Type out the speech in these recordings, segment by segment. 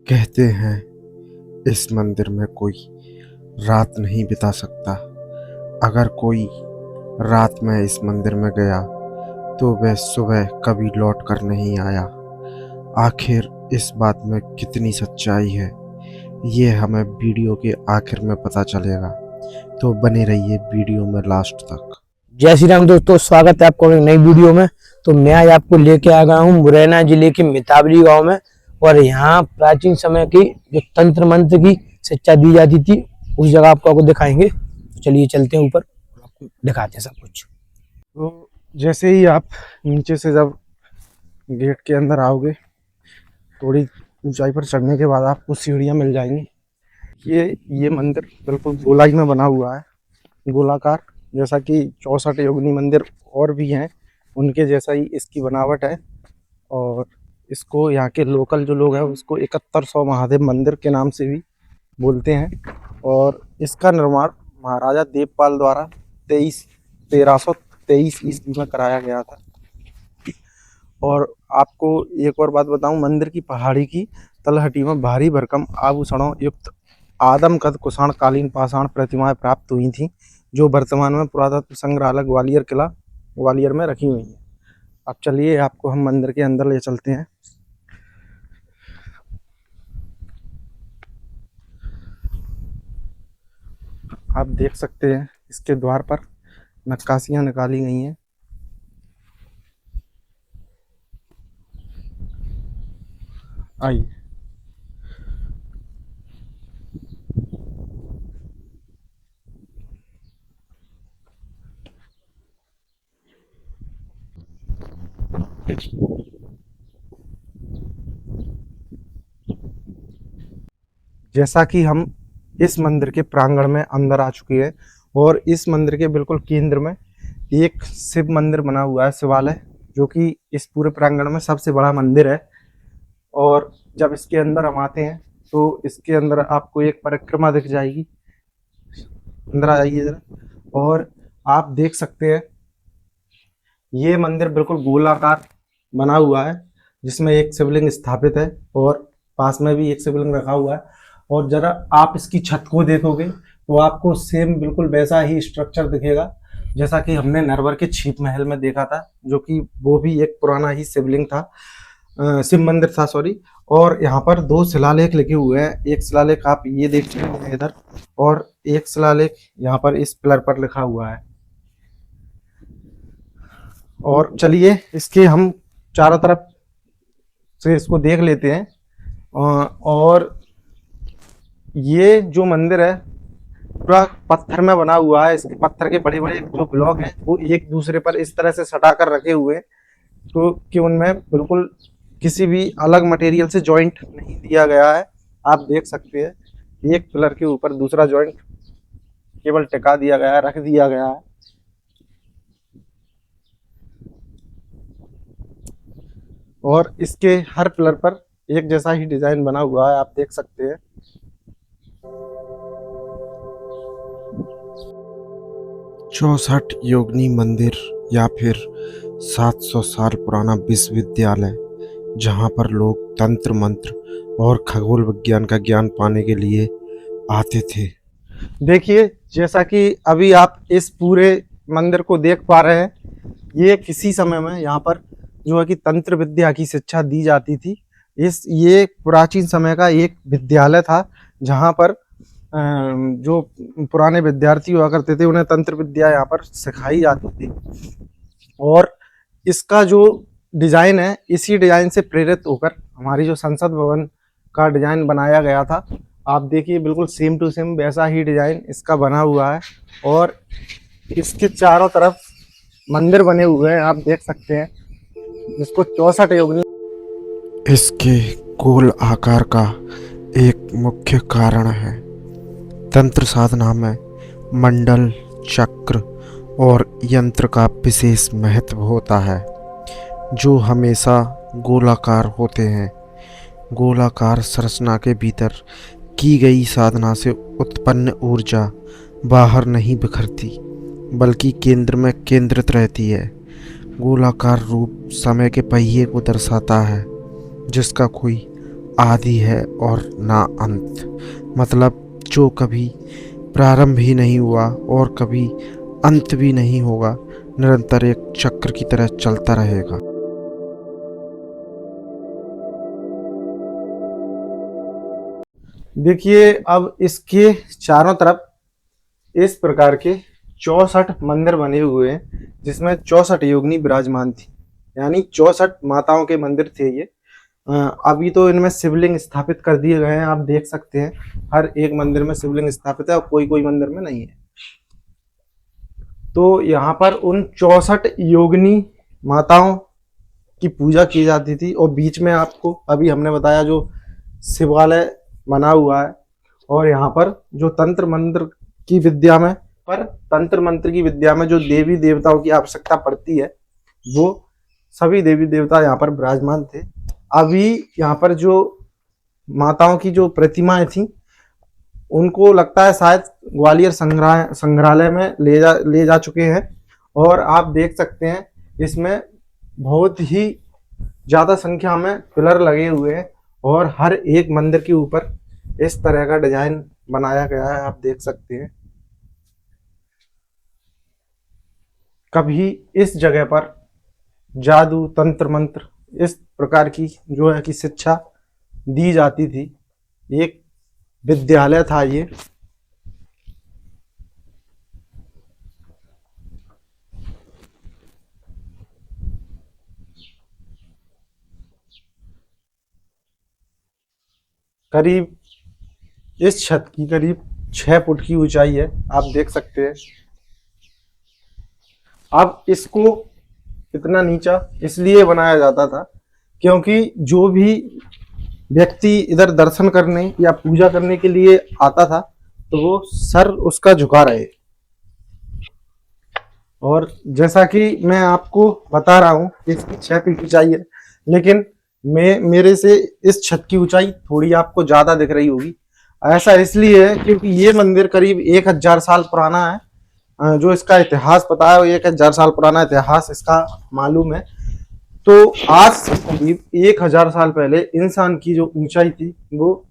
कहते हैं इस मंदिर में कोई रात नहीं बिता सकता। अगर कोई रात में इस मंदिर में गया तो वह सुबह कभी लौट कर नहीं आया। आखिर इस बात में कितनी सच्चाई है, ये हमें वीडियो के आखिर में पता चलेगा, तो बने रहिए वीडियो में लास्ट तक। जय श्री राम दोस्तों, स्वागत है आपको एक नई वीडियो में। तो मैं आज आपको लेके आ गया हूँ मुरैना जिले के मितावली गांव में, और यहाँ प्राचीन समय की जो तंत्र मंत्र की शिक्षा दी जाती थी उस जगह आपको दिखाएंगे। तो चलिए चलते हैं ऊपर, आपको दिखाते हैं सब कुछ। तो जैसे ही आप नीचे से जब गेट के अंदर आओगे, थोड़ी ऊंचाई पर चढ़ने के बाद आपको सीढ़ियाँ मिल जाएंगी। ये मंदिर बिल्कुल गोलाई में बना हुआ है, गोलाकार, जैसा कि 64 योगिनी मंदिर और भी हैं उनके जैसा ही इसकी बनावट है। और इसको यहाँ के लोकल जो लोग हैं उसको 7100 महादेव मंदिर के नाम से भी बोलते हैं। और इसका निर्माण महाराजा देवपाल द्वारा 1323 ईस्वी में कराया गया था। और आपको एक और बात बताऊं, मंदिर की पहाड़ी की तलहटी में भारी भरकम आभूषणों युक्त आदम कद कुषाण कालीन पाषाण प्रतिमाएं प्राप्त हुई थीं, जो वर्तमान में पुरातत्व संग्रहालय ग्वालियर किला ग्वालियर में रखी हुई हैं। अब चलिए आपको हम मंदिर के अंदर ले चलते हैं। आप देख सकते हैं इसके द्वार पर नक्काशियां निकाली गई हैं। आइए, जैसा कि हम इस मंदिर के प्रांगण में अंदर आ चुके हैं, और इस मंदिर के बिल्कुल केंद्र में एक शिव मंदिर बना हुआ है, शिवालय, जो कि इस पूरे प्रांगण में सबसे बड़ा मंदिर है। और जब इसके अंदर हम आते हैं तो इसके अंदर आपको एक परिक्रमा दिख जाएगी। अंदर आ जाइए जरा, और आप देख सकते हैं ये मंदिर बिल्कुल गोलाकार बना हुआ है, जिसमें एक शिवलिंग स्थापित है और पास में भी एक शिवलिंग रखा हुआ है। और जरा आप इसकी छत को देखोगे तो आपको सेम बिल्कुल वैसा ही स्ट्रक्चर दिखेगा जैसा कि हमने नरवर के छिप महल में देखा था, जो कि वो भी एक पुराना ही शिवलिंग था, शिव मंदिर था, सॉरी। और यहाँ पर 2 शिलालेख लिखे हुए हैं। एक शिलालेख आप ये देख सकते हैं इधर, और एक शिलालेख यहाँ पर इस पिलर पर लिखा हुआ है। और चलिए इसके हम चारों तरफ से इसको देख लेते हैं। और ये जो मंदिर है पूरा पत्थर में बना हुआ है। इसके पत्थर के बड़े बड़े जो ब्लॉक हैं वो एक दूसरे पर इस तरह से सटा कर रखे हुए हैं, तो कि उनमें बिल्कुल किसी भी अलग मटेरियल से जॉइंट नहीं दिया गया है। आप देख सकते हैं एक पिलर के ऊपर दूसरा जॉइंट केवल टिका दिया गया है, रख दिया गया है। और इसके हर पिलर पर एक जैसा ही डिजाइन बना हुआ है, आप देख सकते हैं। 64 योगिनी मंदिर या फिर 700 साल पुराना विश्वविद्यालय, जहाँ पर लोग तंत्र मंत्र और खगोल विज्ञान का ज्ञान पाने के लिए आते थे। देखिए, जैसा कि अभी आप इस पूरे मंदिर को देख पा रहे हैं, ये किसी समय में यहाँ पर जो है कि तंत्र विद्या की शिक्षा दी जाती थी। ये प्राचीन समय का एक विद्यालय था, जहाँ पर जो पुराने विद्यार्थी हुआ करते थे उन्हें तंत्र विद्या यहाँ पर सिखाई जाती थी। और इसका जो डिजाइन है, इसी डिजाइन से प्रेरित होकर हमारी जो संसद भवन का डिजाइन बनाया गया था। आप देखिए बिल्कुल सेम टू सेम वैसा ही डिजाइन इसका बना हुआ है। और इसके चारों तरफ मंदिर बने हुए हैं, आप देख सकते हैं, जिसको 64 योगिनी। इसके गोल आकार का एक मुख्य कारण है तंत्र साधना में मंडल, चक्र और यंत्र का विशेष महत्व होता है, जो हमेशा गोलाकार होते हैं। गोलाकार संरचना के भीतर की गई साधना से उत्पन्न ऊर्जा बाहर नहीं बिखरती, बल्कि केंद्र में केंद्रित रहती है। गोलाकार रूप समय के पहिए को दर्शाता है, जिसका कोई आदि है और ना अंत, मतलब जो कभी प्रारंभ ही नहीं हुआ और कभी अंत भी नहीं होगा, निरंतर एक चक्र की तरह चलता रहेगा। देखिए, अब इसके चारों तरफ इस प्रकार के 64 मंदिर बने हुए हैं, जिसमें 64 योगिनी विराजमान थी, यानी 64 माताओं के मंदिर थे ये। अभी तो इनमें शिवलिंग स्थापित कर दिए गए हैं, आप देख सकते हैं हर एक मंदिर में शिवलिंग स्थापित है और कोई कोई मंदिर में नहीं है। तो यहाँ पर उन 64 योगिनी माताओं की पूजा की जाती थी, और बीच में आपको अभी हमने बताया जो शिवालय बना हुआ है, और यहाँ पर जो तंत्र मंत्र की विद्या में जो देवी देवताओं की आवश्यकता पड़ती है, वो सभी देवी देवता यहाँ पर विराजमान थे। अभी यहाँ पर जो माताओं की जो प्रतिमाएं थी, उनको लगता है शायद ग्वालियर संग्रहालय में ले जा चुके हैं, और आप देख सकते हैं इसमें बहुत ही ज्यादा संख्या में पिलर लगे हुए हैं, और हर एक मंदिर के ऊपर इस तरह का डिजाइन बनाया गया है, आप देख सकते हैं। कभी इस जगह पर जादू तंत्र मंत्र इस प्रकार की जो है कि शिक्षा दी जाती थी, एक विद्यालय था ये। करीब इस छत की करीब 6 फुट की ऊंचाई है, आप देख सकते हैं। अब इसको इतना नीचा इसलिए बनाया जाता था क्योंकि जो भी व्यक्ति इधर दर्शन करने या पूजा करने के लिए आता था, तो वो सर उसका झुका रहे। और जैसा कि मैं आपको बता रहा हूँ इसकी 6 फीट ऊंचाई है, लेकिन मेरे से इस छत की ऊंचाई थोड़ी आपको ज्यादा दिख रही होगी। ऐसा इसलिए है क्योंकि ये मंदिर करीब 1000 साल पुराना है। जो इसका इतिहास पता है, 1000 साल पुराना इतिहास इसका मालूम है। तो आज से करीब 1000 साल पहले इंसान की जो ऊंचाई थी, वो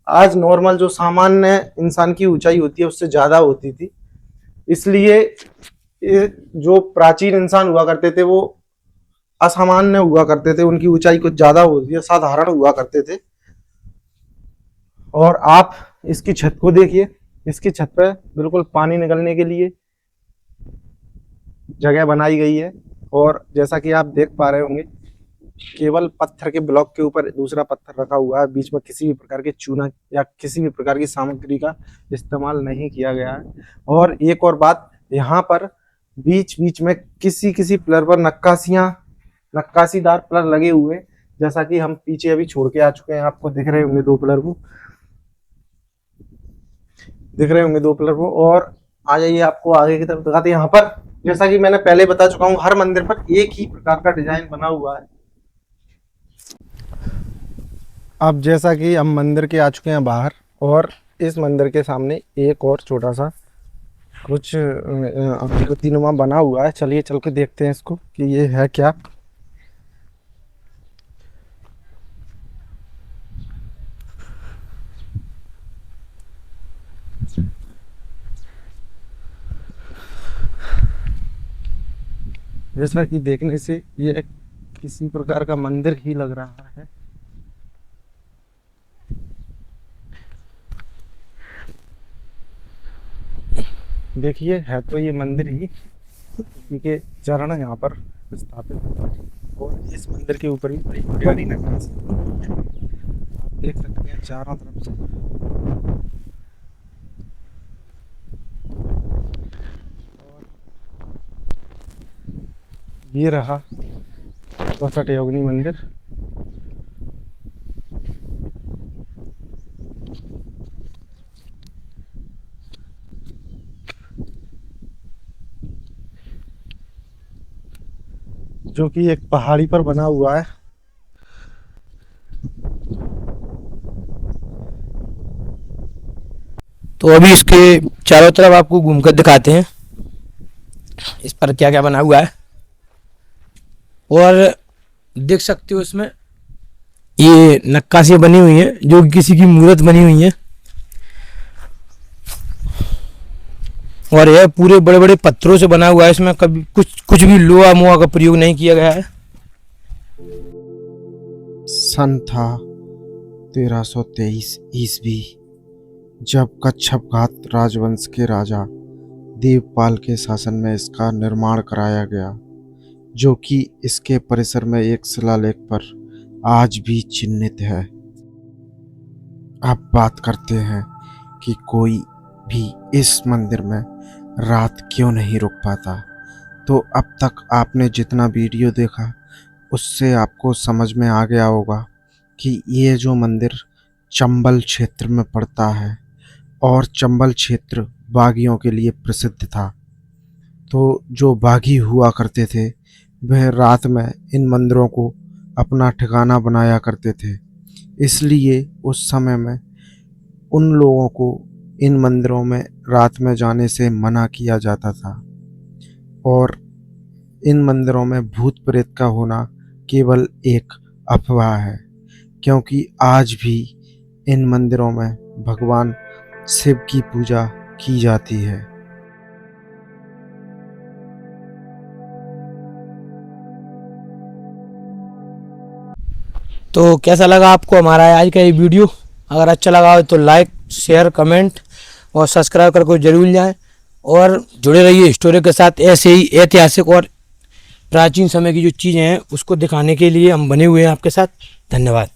आज नॉर्मल जो सामान्य इंसान की ऊंचाई होती है उससे ज्यादा होती थी। इसलिए जो प्राचीन इंसान हुआ करते थे वो असामान्य हुआ करते थे, उनकी ऊंचाई कुछ ज्यादा होती है, साधारण हुआ करते थे। और आप इसकी छत को देखिए, इसकी छत पे बिल्कुल पानी निकलने के लिए जगह बनाई गई है, और जैसा कि आप देख पा रहे होंगे केवल पत्थर के ब्लॉक के ऊपर दूसरा पत्थर रखा हुआ है, बीच में किसी भी प्रकार के चूना या किसी भी प्रकार की सामग्री का इस्तेमाल नहीं किया गया है। और एक और बात, यहाँ पर बीच बीच में किसी किसी पिलर पर नक्काशीदार पिलर लगे हुए, जैसा कि हम पीछे अभी छोड़ के आ चुके हैं, आपको दिख रहे होंगे 2 पिलर वो दिख रहे होंगे 2 पिलर वो। और आ जाइए आपको आगे की तरफ दिखाते हैं। यहाँ पर जैसा कि मैंने पहले बता चुका हूँ, हर मंदिर पर एक ही प्रकार का डिजाइन बना हुआ है। अब जैसा कि हम मंदिर के आ चुके हैं बाहर, और इस मंदिर के सामने एक और छोटा सा कुछ आकृतिनुमा बना हुआ है। चलिए चल के देखते हैं इसको कि ये है क्या। जैसा कि देखने से ये किसी प्रकार का मंदिर ही लग रहा है। देखिए, है तो ये मंदिर ही, क्योंकि चरण यहाँ पर स्थापित है, और इस मंदिर के ऊपर भी बड़ी प्यारी नक्काशी आप देख सकते हैं चारों तरफ से। ये रहा 64 योगिनी मंदिर। जो कि एक पहाड़ी पर बना हुआ है। तो अभी इसके चारों तरफ आपको घूमकर दिखाते हैं इस पर क्या क्या बना हुआ है। और देख सकते हो इसमें ये नक्काशियां बनी हुई हैं जो कि किसी की मूर्त बनी हुई है, और यह पूरे बड़े बड़े पत्थरों से बना हुआ है। इसमें कभी कुछ भी लोहा मोहा का प्रयोग नहीं किया गया है। सन था 1323 ईस्वी, जब कच्छपघात राजवंश के राजा देवपाल के शासन में इसका निर्माण कराया गया, जो कि इसके परिसर में एक शिलालेख पर आज भी चिन्हित है। अब बात करते हैं कि कोई भी इस मंदिर में रात क्यों नहीं रुक पाता। तो अब तक आपने जितना वीडियो देखा उससे आपको समझ में आ गया होगा कि ये जो मंदिर चंबल क्षेत्र में पड़ता है और चंबल क्षेत्र बागियों के लिए प्रसिद्ध था। तो जो बागी हुआ करते थे वह रात में इन मंदिरों को अपना ठिकाना बनाया करते थे, इसलिए उस समय में उन लोगों को इन मंदिरों में रात में जाने से मना किया जाता था। और इन मंदिरों में भूत प्रेत का होना केवल एक अफवाह है, क्योंकि आज भी इन मंदिरों में भगवान शिव की पूजा की जाती है। तो कैसा लगा आपको हमारा आज का ये वीडियो? अगर अच्छा लगा हो तो लाइक, शेयर, कमेंट और सब्सक्राइब करके जरूर जाएं, और जुड़े रहिए हिस्टोरी के साथ। ऐसे ही ऐतिहासिक और प्राचीन समय की जो चीज़ें हैं उसको दिखाने के लिए हम बने हुए हैं आपके साथ। धन्यवाद।